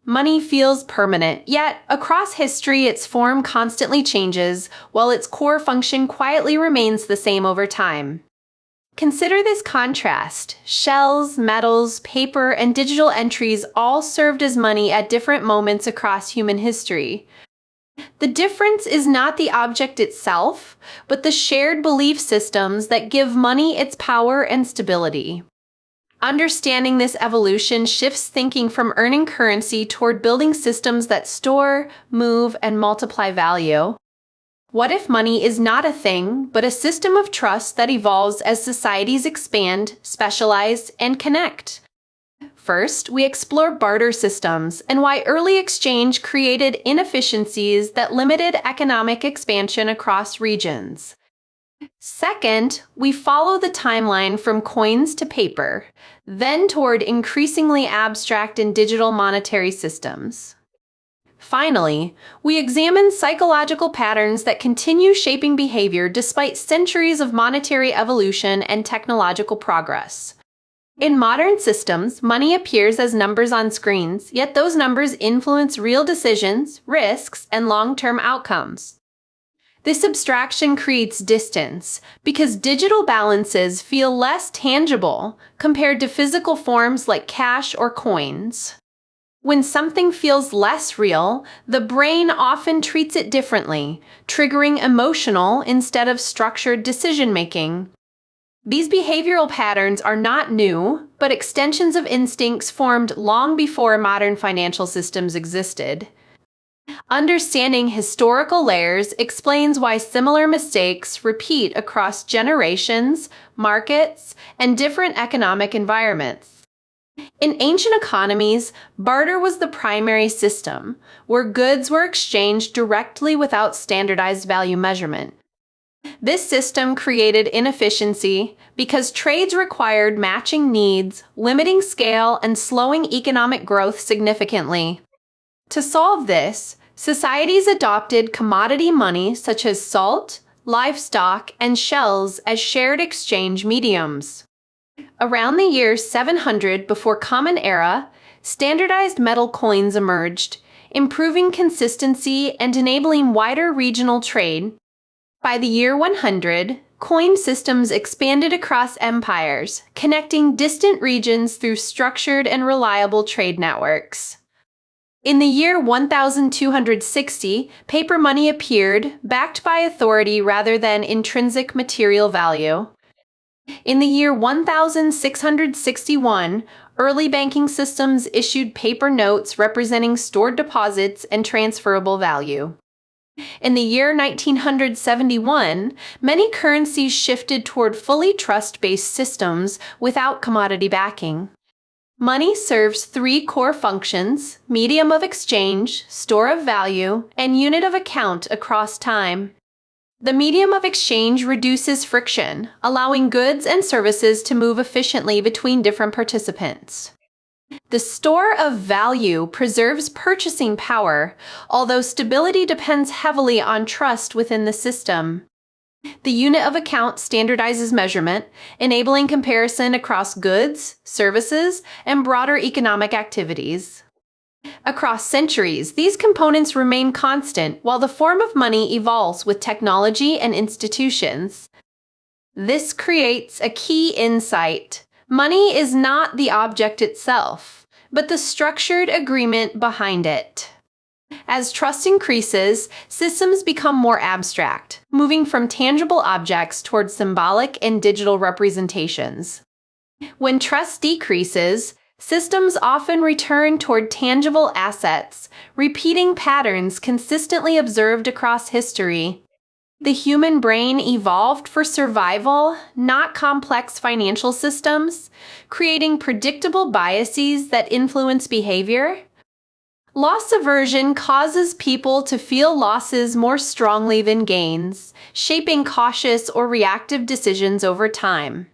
Money feels permanent, yet across history its form constantly changes, while its core function quietly remains the same over time. Consider this contrast. Shells, metals, paper, and digital entries all served as money at different moments across human history. The difference is not the object itself, but the shared belief systems that give money its power and stability. Understanding this evolution shifts thinking from earning currency toward building systems that store, move, and multiply value. What if money is not a thing, but a system of trust that evolves as societies expand, specialize, and connect? First, we explore barter systems and why early exchange created inefficiencies that limited economic expansion across regions. Second, we follow the timeline from coins to paper, then toward increasingly abstract and digital monetary systems. Finally, we examine psychological patterns that continue shaping behavior despite centuries of monetary evolution and technological progress. In modern systems, money appears as numbers on screens, yet those numbers influence real decisions, risks, and long-term outcomes. This abstraction creates distance because digital balances feel less tangible compared to physical forms like cash or coins. When something feels less real, the brain often treats it differently, triggering emotional instead of structured decision-making. These behavioral patterns are not new, but extensions of instincts formed long before modern financial systems existed. Understanding historical layers explains why similar mistakes repeat across generations, markets, and different economic environments. In ancient economies, barter was the primary system, where goods were exchanged directly without standardized value measurement. This system created inefficiency because trades required matching needs, limiting scale, and slowing economic growth significantly. To solve this, societies adopted commodity money such as salt, livestock, and shells as shared exchange mediums. Around the year 700 before Common Era, standardized metal coins emerged, improving consistency and enabling wider regional trade. By the year 100, coin systems expanded across empires, connecting distant regions through structured and reliable trade networks. In the year 1260, paper money appeared, backed by authority rather than intrinsic material value. In the year 1661, early banking systems issued paper notes representing stored deposits and transferable value. In the year 1971, many currencies shifted toward fully trust-based systems without commodity backing. Money serves three core functions: medium of exchange, store of value, and unit of account across time. The medium of exchange reduces friction, allowing goods and services to move efficiently between different participants. The store of value preserves purchasing power, although stability depends heavily on trust within the system. The unit of account standardizes measurement, enabling comparison across goods, services, and broader economic activities. Across centuries, these components remain constant while the form of money evolves with technology and institutions. This creates a key insight. Money is not the object itself, but the structured agreement behind it. As trust increases, systems become more abstract, moving from tangible objects toward symbolic and digital representations. When trust decreases, systems often return toward tangible assets, repeating patterns consistently observed across history. The human brain evolved for survival, not complex financial systems, creating predictable biases that influence behavior. Loss aversion causes people to feel losses more strongly than gains, shaping cautious or reactive decisions over time.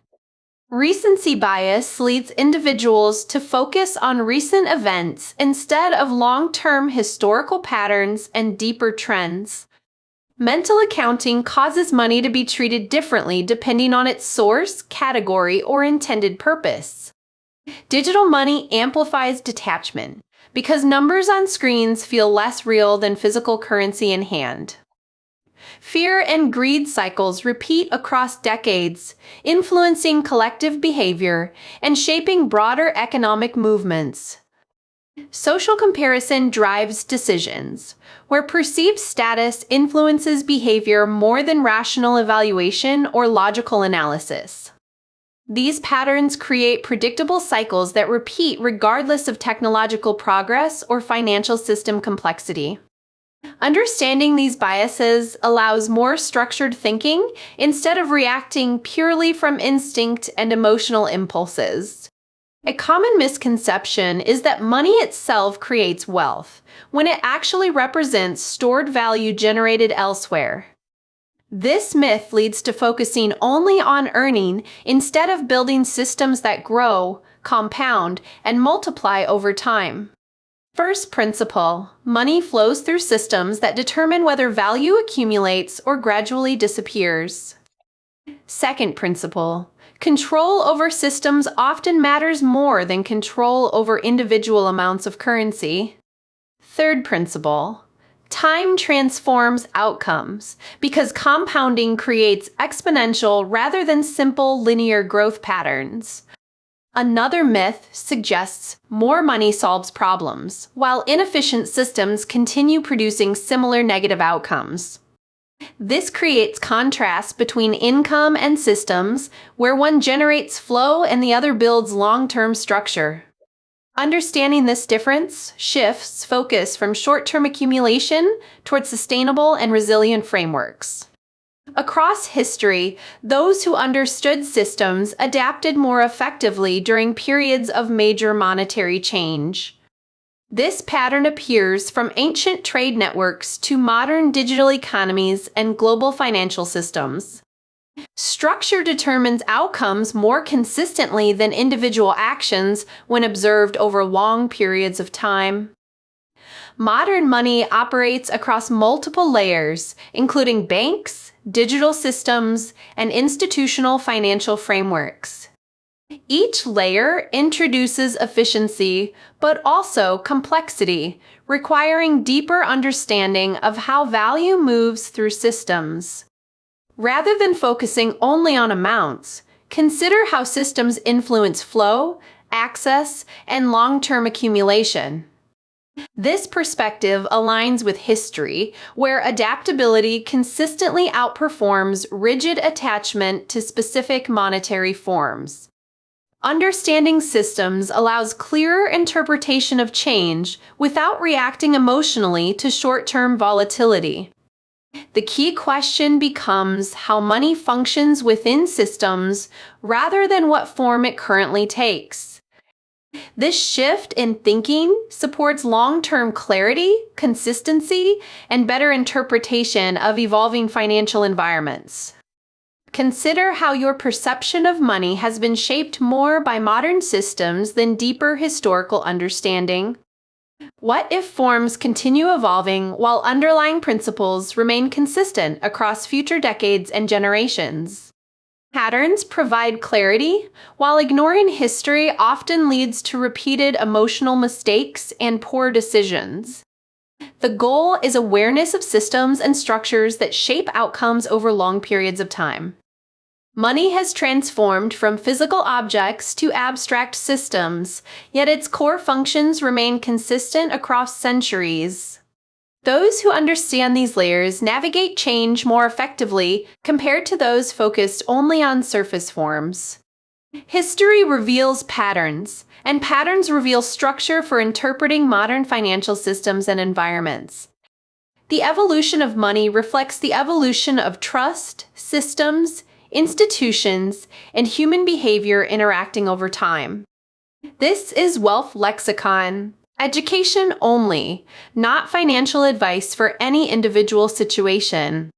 Recency bias leads individuals to focus on recent events instead of long-term historical patterns and deeper trends. Mental accounting causes money to be treated differently depending on its source, category, or intended purpose. Digital money amplifies detachment, because numbers on screens feel less real than physical currency in hand. Fear and greed cycles repeat across decades, influencing collective behavior and shaping broader economic movements. Social comparison drives decisions, where perceived status influences behavior more than rational evaluation or logical analysis. These patterns create predictable cycles that repeat regardless of technological progress or financial system complexity. Understanding these biases allows more structured thinking instead of reacting purely from instinct and emotional impulses. A common misconception is that money itself creates wealth, when it actually represents stored value generated elsewhere. This myth leads to focusing only on earning instead of building systems that grow, compound, and multiply over time. First principle: money flows through systems that determine whether value accumulates or gradually disappears. Second principle: control over systems often matters more than control over individual amounts of currency. Third principle: time transforms outcomes because compounding creates exponential rather than simple linear growth patterns. Another myth suggests more money solves problems, while inefficient systems continue producing similar negative outcomes. This creates contrast between income and systems, where one generates flow and the other builds long-term structure. Understanding this difference shifts focus from short-term accumulation toward sustainable and resilient frameworks. Across history, those who understood systems adapted more effectively during periods of major monetary change. This pattern appears from ancient trade networks to modern digital economies and global financial systems. Structure determines outcomes more consistently than individual actions when observed over long periods of time. Modern money operates across multiple layers, including banks, digital systems, and institutional financial frameworks. Each layer introduces efficiency, but also complexity, requiring deeper understanding of how value moves through systems. Rather than focusing only on amounts, consider how systems influence flow, access, and long-term accumulation. This perspective aligns with history, where adaptability consistently outperforms rigid attachment to specific monetary forms. Understanding systems allows clearer interpretation of change without reacting emotionally to short-term volatility. The key question becomes how money functions within systems rather than what form it currently takes. This shift in thinking supports long-term clarity, consistency, and better interpretation of evolving financial environments. Consider how your perception of money has been shaped more by modern systems than deeper historical understanding. What if forms continue evolving while underlying principles remain consistent across future decades and generations? Patterns provide clarity, while ignoring history often leads to repeated emotional mistakes and poor decisions. The goal is awareness of systems and structures that shape outcomes over long periods of time. Money has transformed from physical objects to abstract systems, yet its core functions remain consistent across centuries. Those who understand these layers navigate change more effectively compared to those focused only on surface forms. History reveals patterns, and patterns reveal structure for interpreting modern financial systems and environments. The evolution of money reflects the evolution of trust, systems, institutions, and human behavior interacting over time. This is Wealth Lexicon. Education only, not financial advice for any individual situation.